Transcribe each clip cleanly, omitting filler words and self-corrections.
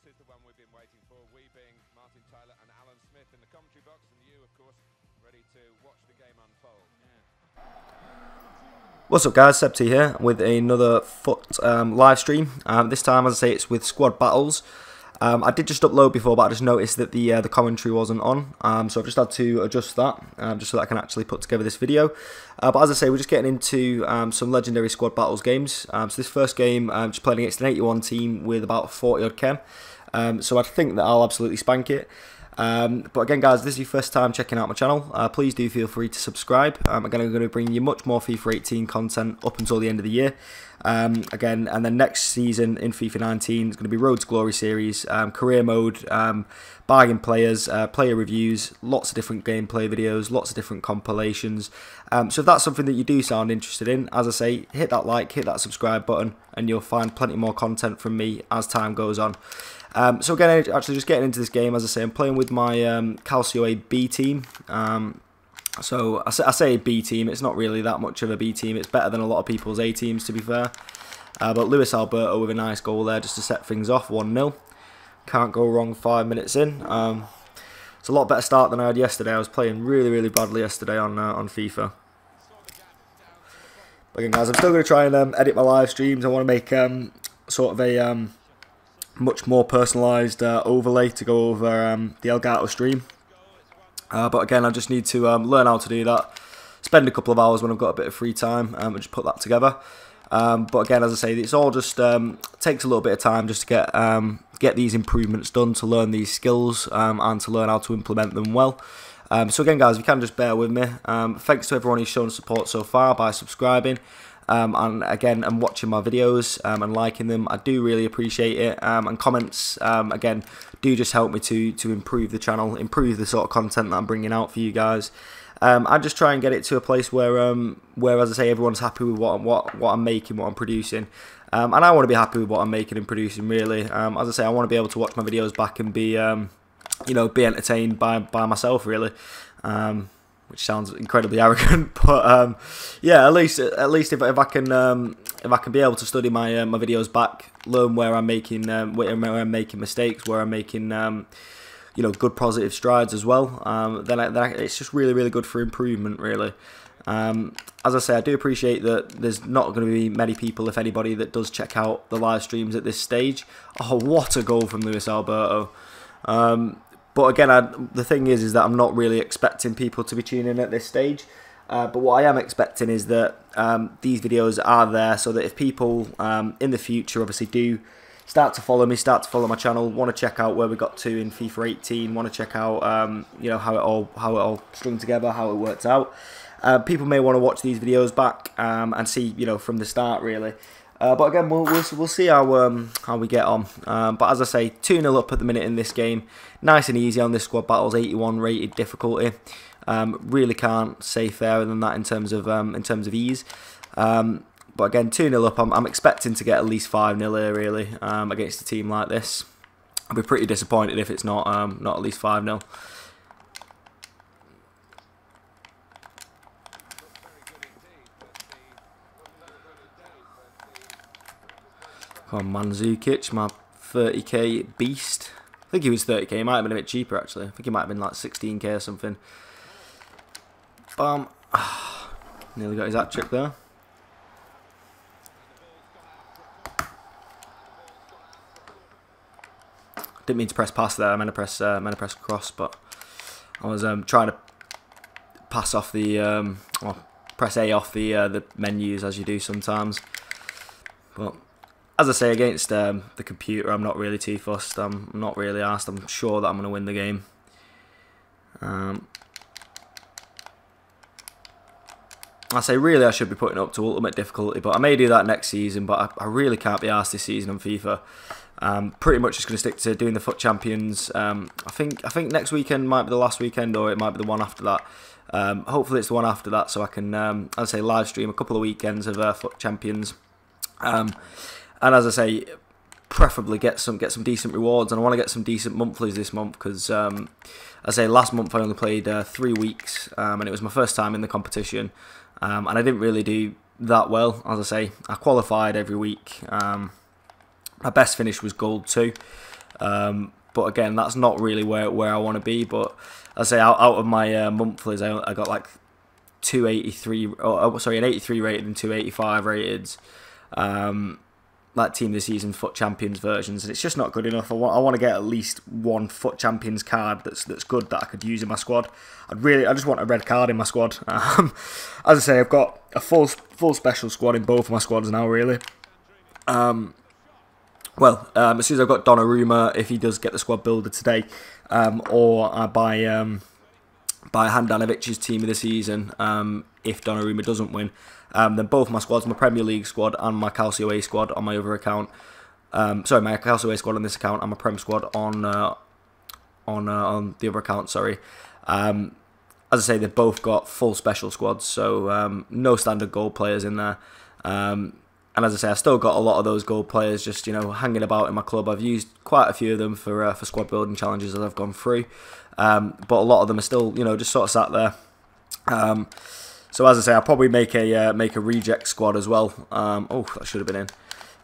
is the one we've been waiting for, we being Martin Tyler and Alan Smith in the commentary box, and you, of course, ready to watch the game unfold. What's up guys, Seb T here with another FUT live stream. This time, as I say, it's with squad battles. I did just upload before, but I just noticed that the commentary wasn't on, so I've just had to adjust that, just so that I can actually put together this video. But as I say, we're just getting into some legendary squad battles games. So this first game, just playing against an 81 team with about 40 odd chem. So I think that I'll absolutely spank it. But again guys, this is your first time checking out my channel, please do feel free to subscribe. Again, I'm going to bring you much more FIFA 18 content up until the end of the year. Again, and then next season in FIFA 19 is going to be Road to Glory series, career mode, bargain players, player reviews, lots of different gameplay videos, lots of different compilations. So if that's something that you do sound interested in, as I say, hit that like, hit that subscribe button, and you'll find plenty more content from me as time goes on. So again, actually just getting into this game, as I say, I'm playing with my Calcio A B team. So I say B team, it's not really that much of a B team, it's better than a lot of people's A teams to be fair. But Luis Alberto with a nice goal there just to set things off, 1-0. Can't go wrong 5 minutes in. It's a lot better start than I had yesterday. I was playing really badly yesterday on FIFA. But again guys, I'm still going to try and edit my live streams. I want to make sort of a much more personalised overlay to go over the Elgato stream. But again, I just need to learn how to do that. Spend a couple of hours when I've got a bit of free time and just put that together. But again, as I say, it's all just takes a little bit of time just to get these improvements done, to learn these skills and to learn how to implement them well. So again, guys, if you can just bear with me. Thanks to everyone who's shown support so far by subscribing. And again, and watching my videos and liking them, I do really appreciate it. And comments, again, do just help me to improve the channel, improve the sort of content that I'm bringing out for you guys. I just try and get it to a place where, as I say, everyone's happy with what I'm making, what I'm producing, and I want to be happy with what I'm making and producing. Really, as I say, I want to be able to watch my videos back and be, you know, be entertained by myself, really. Which sounds incredibly arrogant, but yeah, at least if I can be able to study my my videos back, learn where I'm making mistakes, where I'm making you know, good positive strides as well, then it's just really good for improvement, really. As I say, I do appreciate that there's not going to be many people, if anybody, that does check out the live streams at this stage. Oh, what a goal from Luis Alberto! But again, the thing is that I'm not really expecting people to be tuning in at this stage. But what I am expecting is that these videos are there so that if people in the future obviously do start to follow me, start to follow my channel, want to check out where we got to in FIFA 18, want to check out you know, how it all strung together, how it worked out. People may want to watch these videos back and see, you know, from the start, really. But again, we'll see how we get on. But as I say, 2-0 up at the minute in this game. Nice and easy on this squad battles, 81 rated difficulty. Really can't say fairer than that in terms of ease. But again, 2-0 up. I'm expecting to get at least 5-0 here, really, against a team like this. I'll be pretty disappointed if it's not at least 5-0. Come on, Mandzukic, my 30k beast. I think he was 30k, he might have been a bit cheaper actually. I think he might have been like 16k or something. Bam. Nearly got his hat trick there. Didn't mean to press pass there, I meant to press cross, but I was trying to pass off the, or press A off the menus as you do sometimes. But as I say, against the computer, I'm not really too fussed. I'm not really arsed. I'm sure that I'm going to win the game. I say, really, I should be putting it up to ultimate difficulty, but I may do that next season. But I really can't be arsed this season on FIFA. Pretty much just going to stick to doing the FUT Champions. I think next weekend might be the last weekend, or it might be the one after that. Hopefully, it's the one after that, so I can, as I say, live stream a couple of weekends of FUT Champions. And as I say, preferably get some decent rewards, and I want to get some decent monthlies this month because, as I say, last month I only played 3 weeks, and it was my first time in the competition, and I didn't really do that well. As I say, I qualified every week. My best finish was gold 2, But again, that's not really where I want to be. But I say out of my monthlies, I got like 283, an 83 rated and 285 rated. Like team of the season FUT Champions versions, and it's just not good enough. I want to get at least one FUT Champions card that's good that I could use in my squad. I just want a red card in my squad. As I say, I've got a full special squad in both of my squads now, really. As soon as I've got Donnarumma, if he does get the squad builder today, or I buy Handanovic's team of the season, if Donnarumma doesn't win, then both my squads, my Premier League squad and my Calcio A squad on my other account, my Calcio A squad on this account and my Prem squad on the other account, as I say, they've both got full special squads, so no standard gold players in there. And as I say, I've still got a lot of those gold players just, hanging about in my club. I've used quite a few of them for squad building challenges as I've gone through. But a lot of them are still, just sort of sat there. So as I say, I'll probably make a reject squad as well. That should have been in.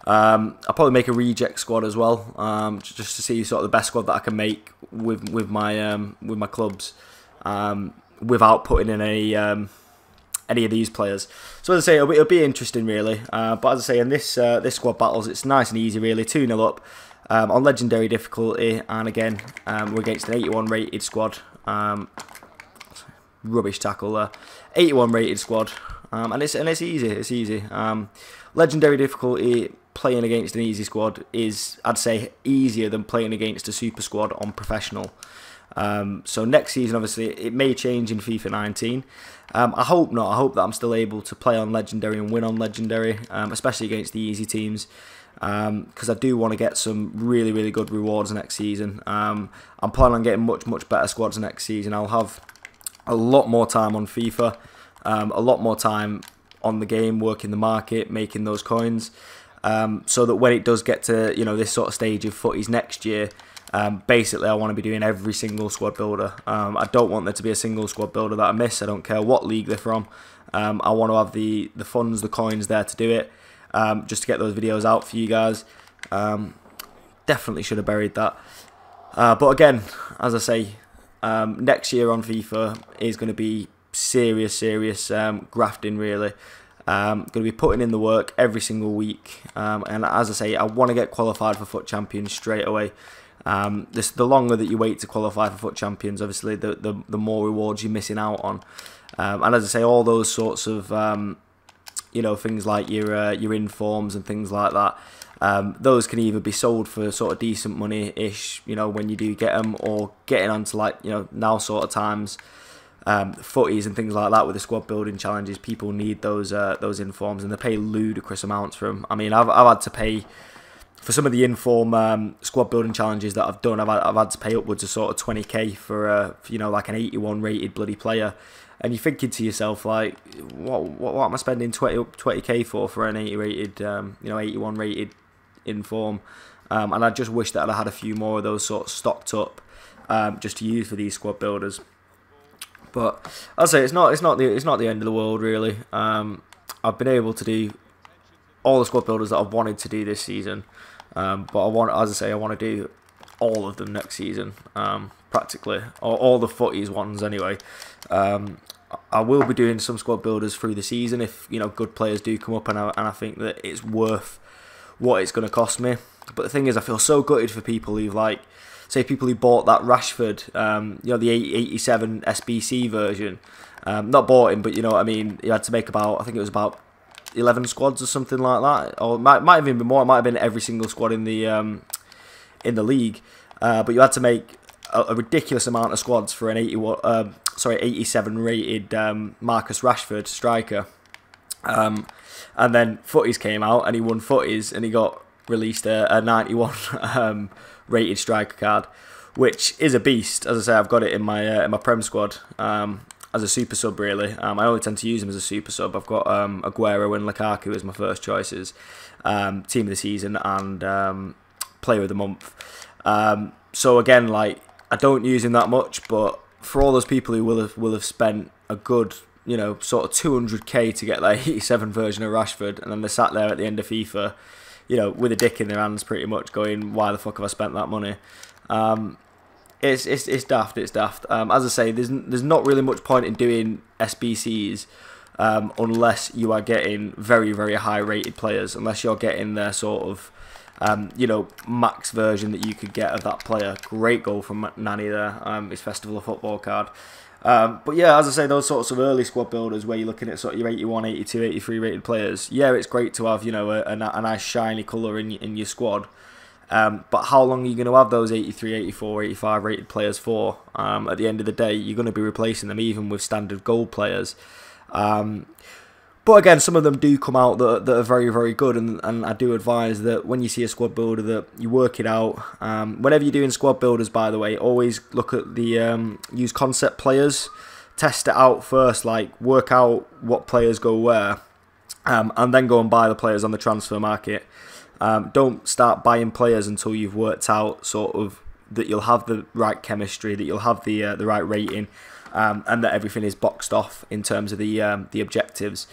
I'll probably make a reject squad as well, just to see sort of the best squad that I can make with my clubs, without putting in any of these players. So as I say, it'll be interesting really. But as I say, in this squad battles, it's nice and easy really. 2-0 up on legendary difficulty, and again we're against an 81 rated squad. Rubbish tackle there. 81 rated squad, and it's easy. It's easy. Legendary difficulty, playing against an easy squad is, I'd say, easier than playing against a super squad on professional. So next season, obviously, it may change in FIFA 19. I hope not. I hope that I'm still able to play on legendary and win on legendary, especially against the easy teams, because I do want to get some really, really good rewards next season. I'm planning on getting much better squads next season. I'll have a lot more time on FIFA, a lot more time on the game, working the market, making those coins, so that when it does get to this sort of stage of footies next year, basically I want to be doing every single squad builder. I don't want there to be a single squad builder that I miss. I don't care what league they're from. I want to have the funds, the coins there to do it, just to get those videos out for you guys. Definitely should have buried that. But again, as I say, next year on FIFA is going to be serious grafting really. Going to be putting in the work every single week, and as I say, I want to get qualified for FUT Champions straight away. The longer that you wait to qualify for FUT Champions, obviously the more rewards you're missing out on. And as I say, all those sorts of things like your informs and things like that, those can either be sold for sort of decent money-ish, when you do get them, or getting onto like now sort of times, footies and things like that with the squad building challenges. People need those informs, and they pay ludicrous amounts for them. I mean, I've had to pay for some of the inform squad building challenges that I've done. I've had to pay upwards of sort of 20k for like an 81 rated bloody player. And you're thinking to yourself, like, what am I spending 20k for an 80 rated, 81 rated inform? And I just wish that I had a few more of those sort of stocked up, just to use for these squad builders. But I'll say it's not the end of the world really. I've been able to do all the squad builders that I've wanted to do this season, but I want to do all of them next season, practically, or all the footies ones anyway. I will be doing some squad builders through the season if good players do come up, and I think that it's worth what it's going to cost me. But the thing is, I feel so gutted for people who've say people who bought that Rashford, the 87 SBC version, not bought him, but you know what I mean. You had to make I think it was about 11 squads or something like that, or it might have even been more. It might have been every single squad in the league, but you had to make a ridiculous amount of squads for an 87 rated Marcus Rashford striker, and then footies came out and he won footies and he got released a 91 rated striker card, which is a beast. As I say, I've got it in my Prem squad as a super sub really. I only tend to use him as a super sub. I've got Aguero and Lukaku as my first choices, team of the season and player of the month. So again, like, I don't use him that much, but for all those people who will have spent a good sort of 200k to get that 87 version of Rashford, and then they sat there at the end of FIFA you know, with a dick in their hands, pretty much, going, why the fuck have I spent that money? It's daft. It's daft. As I say, there's not really much point in doing SBCs unless you are getting very, very high rated players, unless you're getting their sort of you know, max version that you could get of that player. Great goal from Nani there, his Festival of Football card. But yeah, as I say, those sorts of early squad builders where you're looking at sort of your 81, 82, 83 rated players, yeah, it's great to have, you know, a nice shiny colour in your squad. But how long are you going to have those 83, 84, 85 rated players for? At the end of the day, you're going to be replacing them even with standard gold players. But again, some of them do come out that are very, very good, and I do advise that when you see a squad builder that you work it out. Whenever you're doing squad builders, by the way, always look at the use concept players, test it out first, like work out what players go where, and then go and buy the players on the transfer market. Don't start buying players until you've worked out sort of that you'll have the right chemistry, that you'll have the right rating, and that everything is boxed off in terms of the objectives.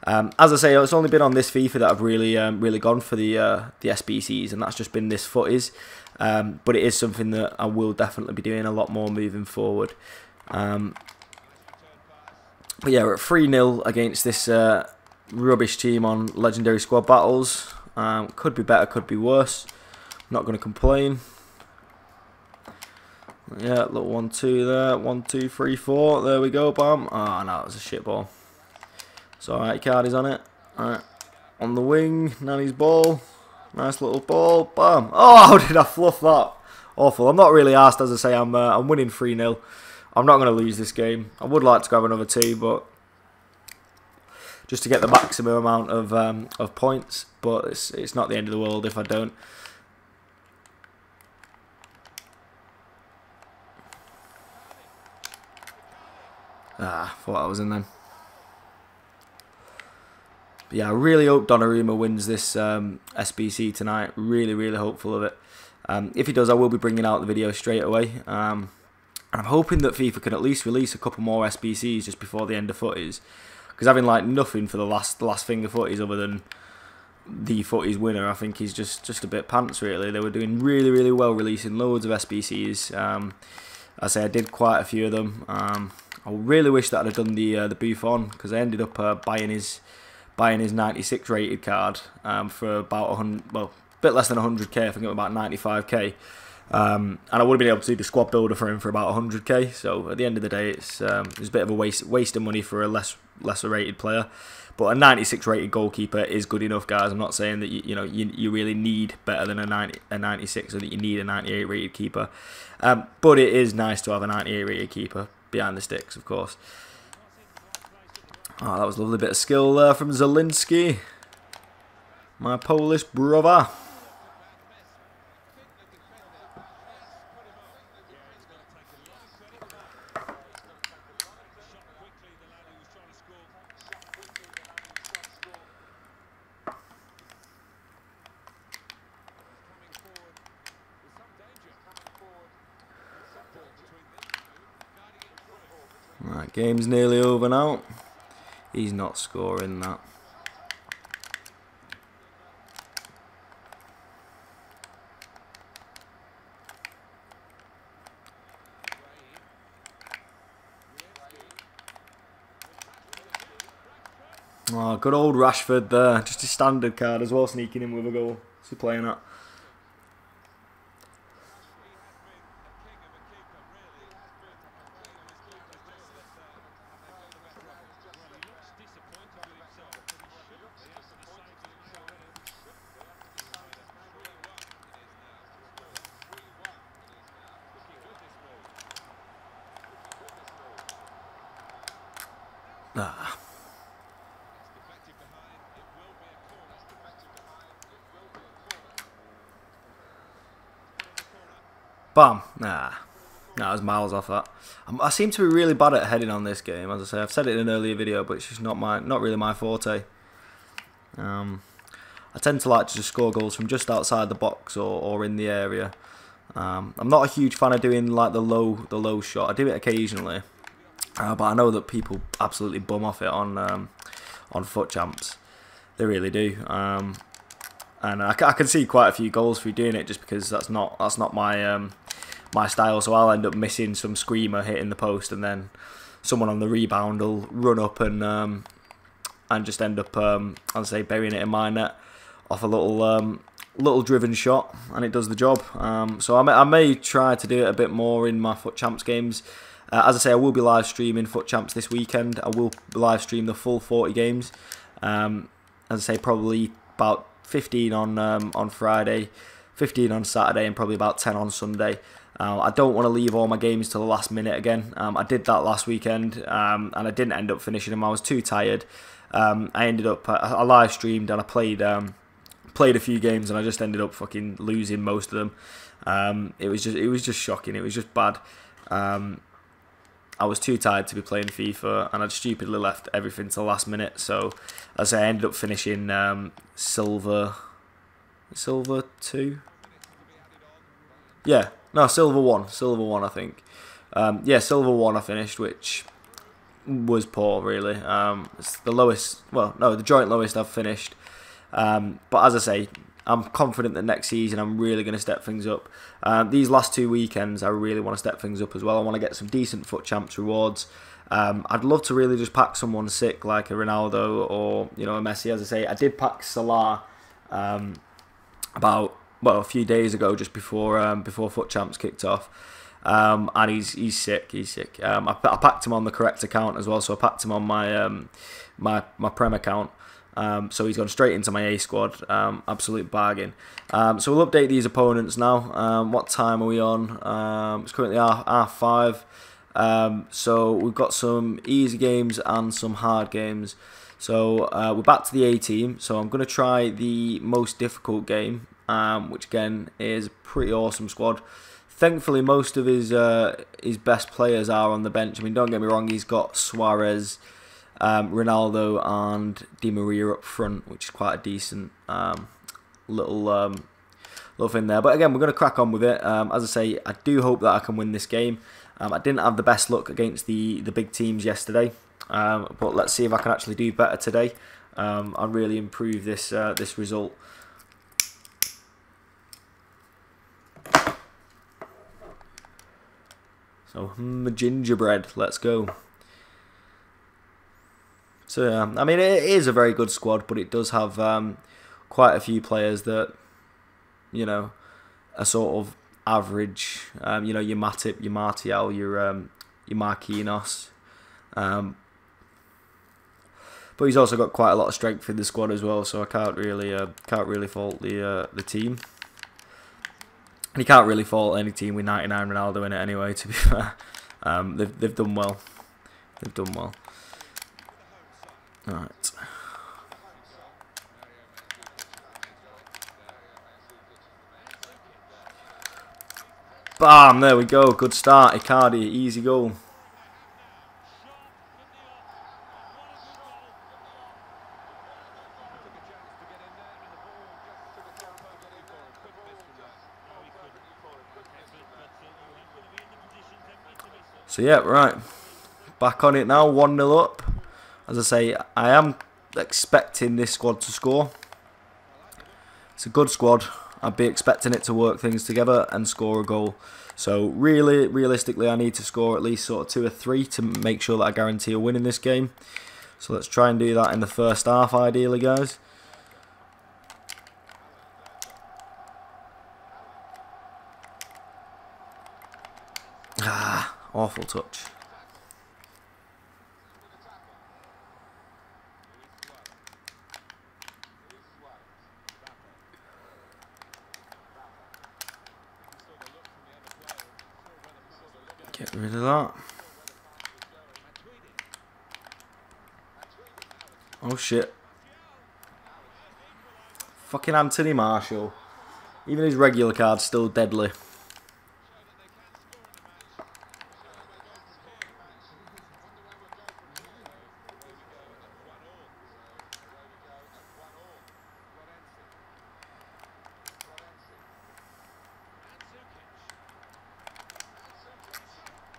As I say, it's only been on this FIFA that I've really gone for the SBCs, and that's just been this footies. But it is something that I will definitely be doing a lot more moving forward. But yeah, we're at 3-0 against this rubbish team on Legendary Squad Battles. Could be better, could be worse. Not going to complain. Yeah, little 1-2 there. 1, 2, 3, 4. There we go, bam. Oh no, it was a shit ball. It's alright, Cardi's on it. Alright. On the wing, Nani's ball. Nice little ball. Bam. Oh, how did I fluff that? Awful. I'm not really arsed, as I say. I'm winning 3-0. I'm not going to lose this game. I would like to grab another 2, but just to get the maximum amount of points. But it's not the end of the world if I don't. Thought I was in then. But yeah, I really hope Donnarumma wins this SBC tonight. Really, really hopeful of it. If he does, I will be bringing out the video straight away. And I'm hoping that FIFA can at least release a couple more SBCs just before the end of footies. Because having like nothing for the last thing of footies other than the footies winner, I think he's just a bit pants really. They were doing really, really well releasing loads of SBCs. I say I did quite a few of them. I really wish that I'd have done the Buffon, because I ended up buying his 96 rated card for about 100, well, a bit less than 100k. I think it was about 95k, and I would have been able to do the squad builder for him for about 100k. So at the end of the day, it's a bit of a waste of money for a lesser rated player. But a 96 rated goalkeeper is good enough, guys. I'm not saying that you really need better than a 96, or that you need a 98 rated keeper. But it is nice to have a 98 rated keeper behind the sticks, of course. Oh, that was a lovely bit of skill there from Zielinski, my Polish brother. Right, game's nearly over now. He's not scoring that. Oh, good old Rashford there. Just a standard card as well, sneaking in with a goal. What's he playing at? Ah. Bam. Nah. Nah, I was miles off that. I seem to be really bad at heading on this game. As I say, I've said it in an earlier video, but it's just not really my forte. I tend to like to just score goals from just outside the box or in the area. I'm not a huge fan of doing like the low shot. I do it occasionally. But I know that people absolutely bum off it on foot champs. They really do. And and I can see quite a few goals through doing it, just because that's not my my style. So I'll end up missing some screamer hitting the post, and then someone on the rebound will run up and just end up, I'll say, burying it in my net off a little driven shot, and it does the job. So I may try to do it a bit more in my Foot Champs games. As I say, I will be live streaming Foot Champs this weekend. I will live stream the full 40 games. As I say, probably about 15 on Friday, 15 on Saturday, and probably about 10 on Sunday. I don't want to leave all my games to the last minute again. I did that last weekend, and I didn't end up finishing them. I was too tired. I ended up, I live streamed and I played a few games, and I just ended up fucking losing most of them. It was just shocking. It was just bad. I was too tired to be playing FIFA, and I'd stupidly left everything to the last minute. So, as I ended up finishing silver 2. Yeah, no, silver 1, I think. Yeah, silver 1 I finished, which was poor, really. It's the lowest, well, no, the joint lowest I've finished. But as I say, I'm confident that next season I'm really going to step things up. These last 2 weekends, I really want to step things up as well. I want to get some decent Foot Champs rewards. I'd love to really just pack someone sick like a Ronaldo or, you know, a Messi. As I say, I did pack Salah a few days ago, just before Foot Champs kicked off. And he's sick. He's sick. I packed him on the correct account as well, so I packed him on my my Prem account. So he's gone straight into my A squad. Absolute bargain. So we'll update these opponents now. What time are we on? It's currently R5. So we've got some easy games and some hard games. So we're back to the A team. So I'm going to try the most difficult game, which again is a pretty awesome squad. Thankfully, most of his best players are on the bench. I mean, don't get me wrong, he's got Suarez, Ronaldo and Di Maria up front, which is quite a decent little thing there. But again, we're going to crack on with it. As I say, I do hope that I can win this game. I didn't have the best luck against the big teams yesterday, but let's see if I can actually do better today. I'll really improve this this result. So, gingerbread, let's go. So, I mean, it is a very good squad, but it does have quite a few players that, you know, are sort of average. You know, your Matip, your Martial, your Marquinhos. But he's also got quite a lot of strength in the squad as well, so I can't really fault the team. And you can't really fault any team with 99 Ronaldo in it anyway, to be fair. They've done well. They've done well. Alright. Bam! There we go. Good start. Icardi. Easy goal. So yeah, right, back on it now, 1-0 up. As I say, I am expecting this squad to score. It's a good squad. I'd be expecting it to work things together and score a goal. So really, realistically, I need to score at least sort of 2 or 3 to make sure that I guarantee a win in this game. So let's try and do that in the first half, ideally, guys. Ah, awful touch. Get rid of that. Oh shit. Fucking Anthony Martial. Even his regular card's still deadly.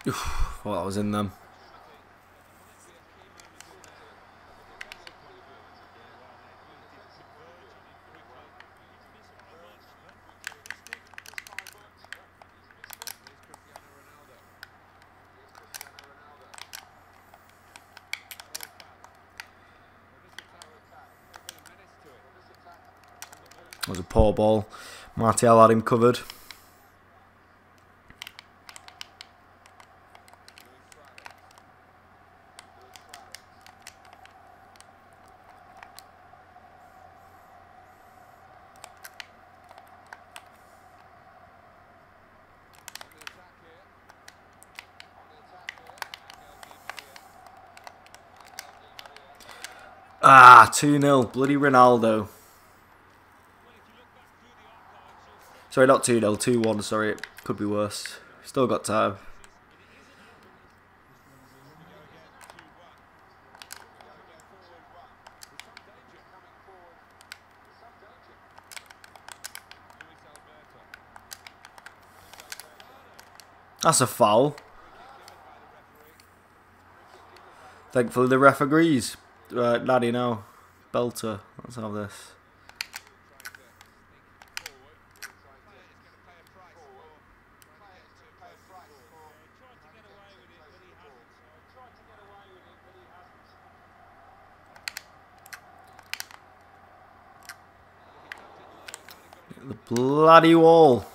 Oof, well, that was in them. It was a poor ball. Martial had him covered. Ah, 2-0. Bloody Ronaldo. Sorry, not 2-0. 2-1, sorry. It could be worse. Still got time. That's a foul. Thankfully the ref agrees. Right, laddie now. Belter. Let's have this. The bloody wall.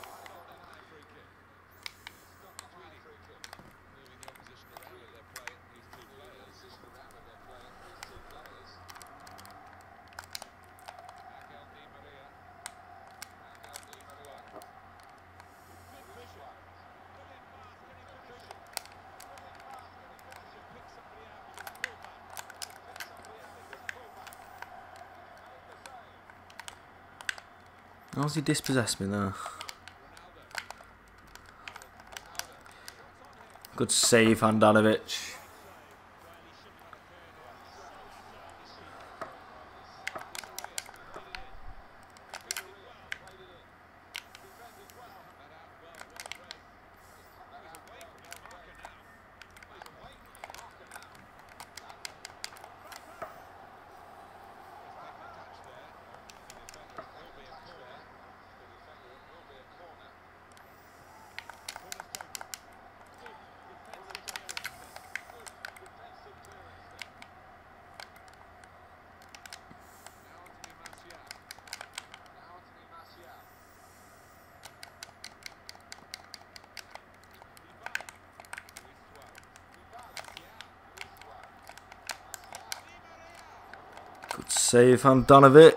How's he dispossessed me there? Good save, Handanovic. Good save, Handanovic.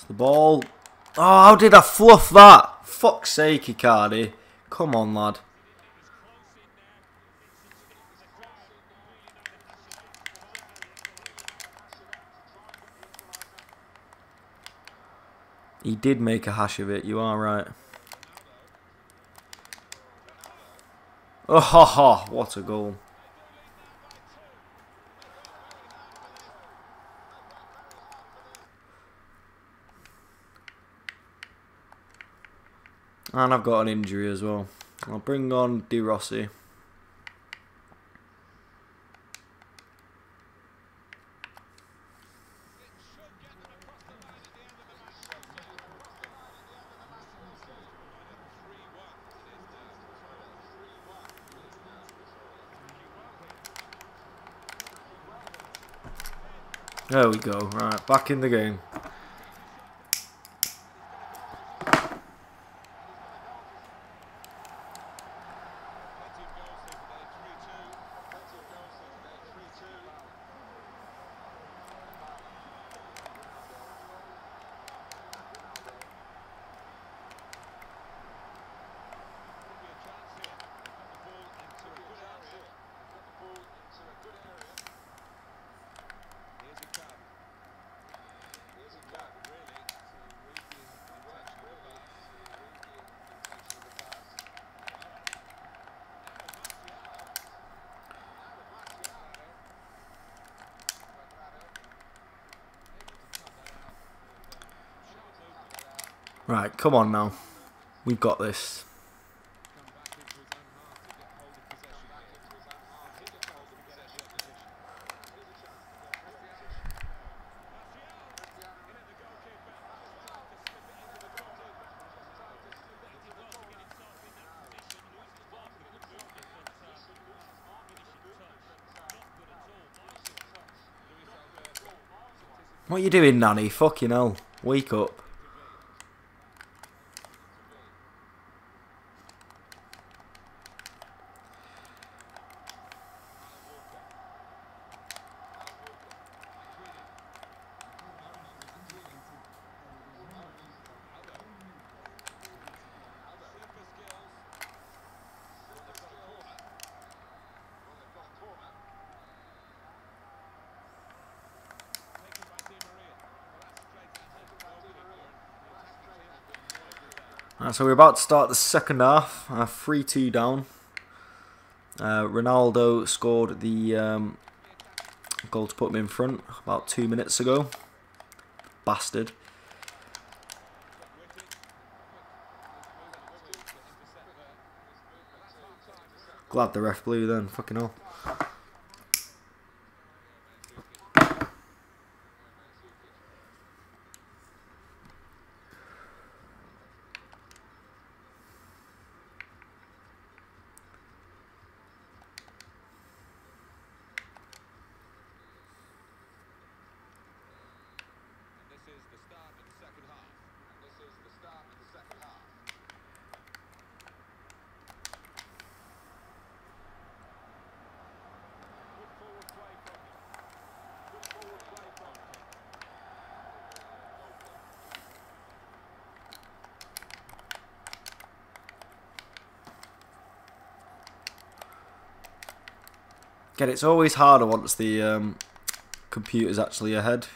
The ball. Oh, how did I fluff that? Fuck's sake, Icardi. Come on, lad. He did make a hash of it, you are right. Oh, ha, ha, what a goal. And I've got an injury as well. I'll bring on De Rossi. There we go. Right, back in the game. Right, come on now. We've got this. What are you doing, Nanny? Fucking hell. Wake up. Right, so we're about to start the second half. 3-2 down. Ronaldo scored the goal to put him in front about 2 minutes ago. Bastard. Glad the ref blew then. Fucking hell. Again, it's always harder once the computer's actually ahead.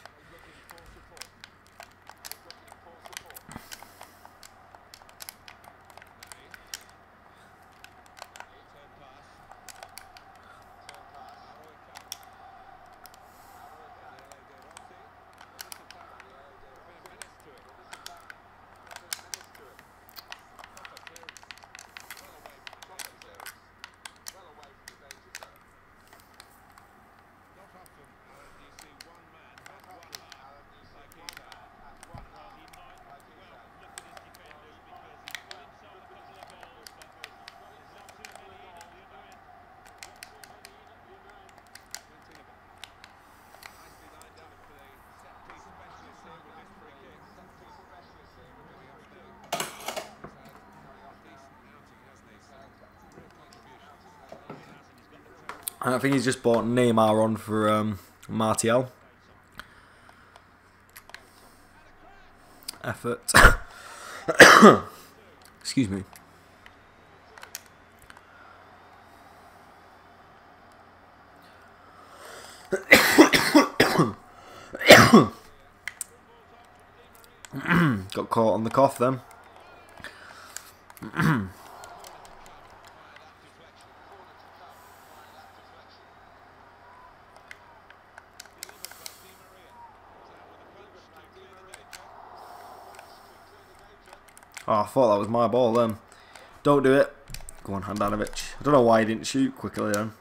I think he's just bought Neymar on for Martial. Effort. Excuse me. Got caught on the cough then. Oh, I thought that was my ball then. Don't do it. Go on, Handanovic. I don't know why he didn't shoot quickly then.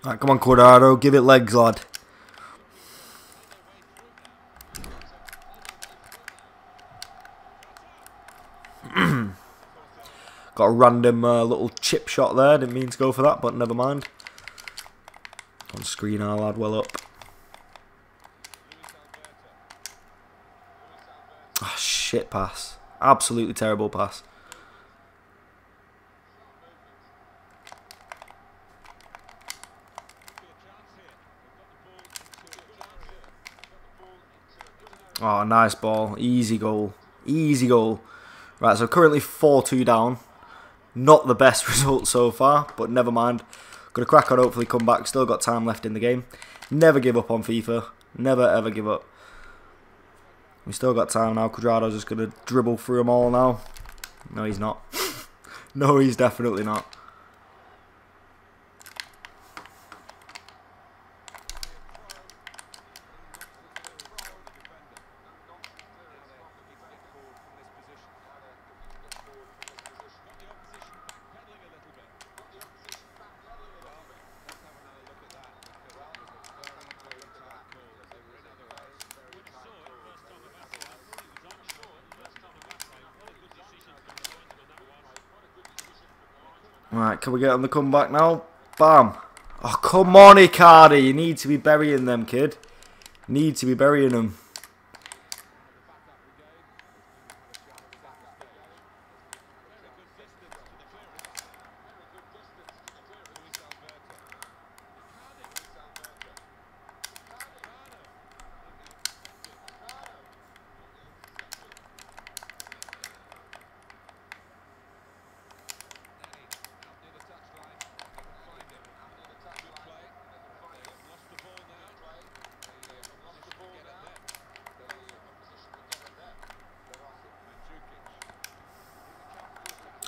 Right, come on, Cuadrado. Give it legs, lad. Got a random little chip shot there. Didn't mean to go for that, but never mind. On screen, our lad well up. Oh, shit pass. Absolutely terrible pass. Oh, nice ball. Easy goal. Easy goal. Right, so currently 4-2 down. Not the best result so far, but never mind. Gonna crack on, hopefully come back. Still got time left in the game. Never give up on FIFA. Never ever give up. We still got time now. Cuadrado's just gonna dribble through them all now. No, he's not. No, he's definitely not. Right, can we get on the comeback now? Bam. Oh, come on, Icardi. You need to be burying them, kid. Need to be burying them.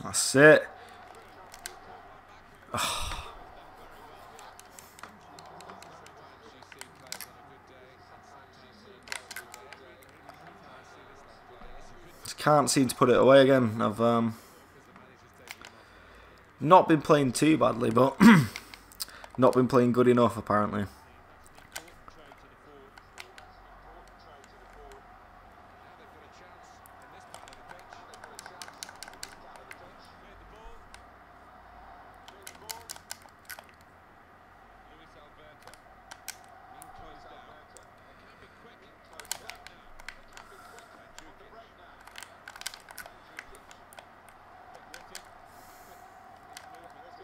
That's it. Oh. Just can't seem to put it away again. I've not been playing too badly, but not been playing good enough apparently.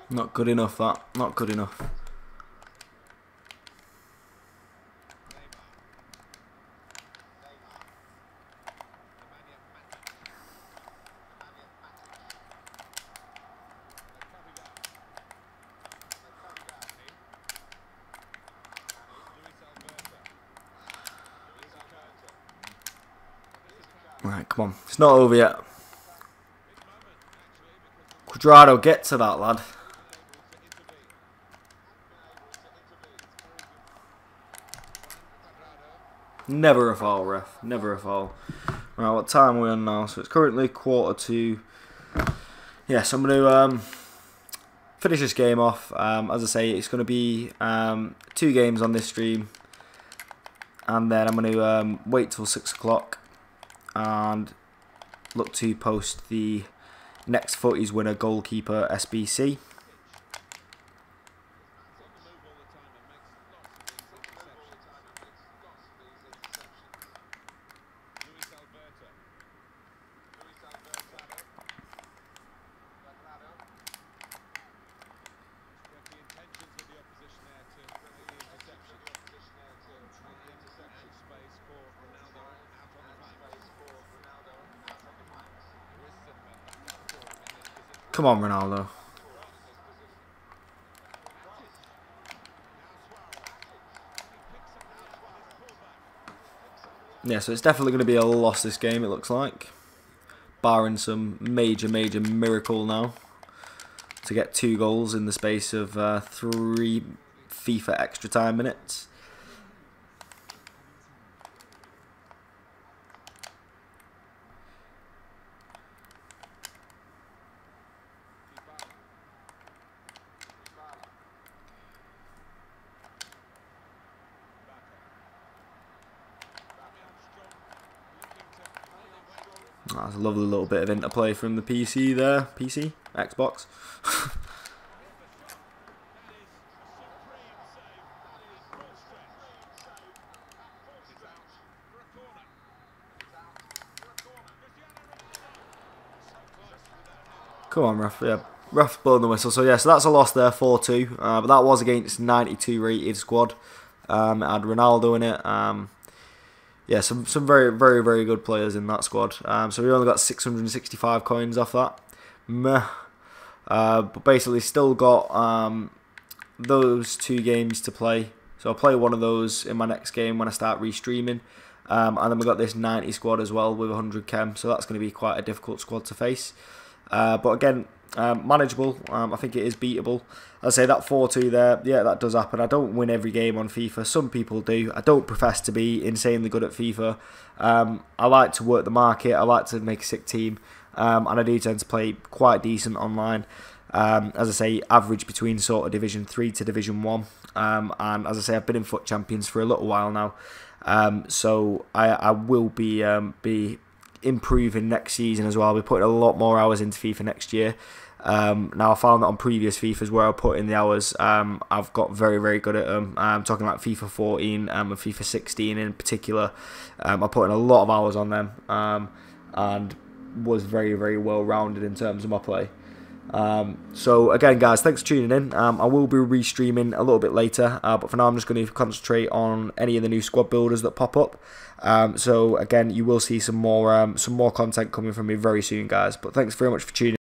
Not good enough, that. Not good enough. Right, come on. It's not over yet. Quadrado, get to that, lad. Never a foul, ref. Never a foul. Right, what time are we on now? So it's currently 1:45. Yes, I'm going to finish this game off. As I say, it's going to be 2 games on this stream. And then I'm going to wait till 6 o'clock. And look to post the next footies winner goalkeeper SBC. Come on, Ronaldo. Yeah, so it's definitely going to be a loss this game, it looks like. Barring some major miracle now. To get 2 goals in the space of 3 FIFA extra time minutes. That's a lovely little bit of interplay from the PC there. PC? Xbox. Come on, ref. Yeah, ref blowing the whistle. So yeah, so that's a loss there, 4-2. But that was against 92 rated squad. It had Ronaldo in it. Yeah, some very good players in that squad. So we only got 665 coins off that. Meh. But basically still got those 2 games to play. So I'll play one of those in my next game when I start restreaming. And then we got this 90 squad as well with 100 chem. So that's going to be quite a difficult squad to face. But again, manageable. I think it is beatable. I say that 4-2 there, yeah, that does happen. I don't win every game on FIFA. Some people do. I don't profess to be insanely good at FIFA. I like to work the market. I like to make a sick team. And I do tend to play quite decent online. As I say, average between sort of Division 3 to Division 1. And as I say, I've been in FUT Champions for a little while now. So I will be improving next season as well. I'll be putting a lot more hours into FIFA next year. Now I found that on previous FIFAs where I put in the hours, I've got very, very good at them. I'm talking like FIFA 14 and FIFA 16 in particular. I put in a lot of hours on them, and was very, very well rounded in terms of my play. So again, guys, thanks for tuning in. I will be restreaming a little bit later, but for now I'm just going to concentrate on any of the new squad builders that pop up. So again, you will see some more content coming from me very soon, guys. But thanks very much for tuning in.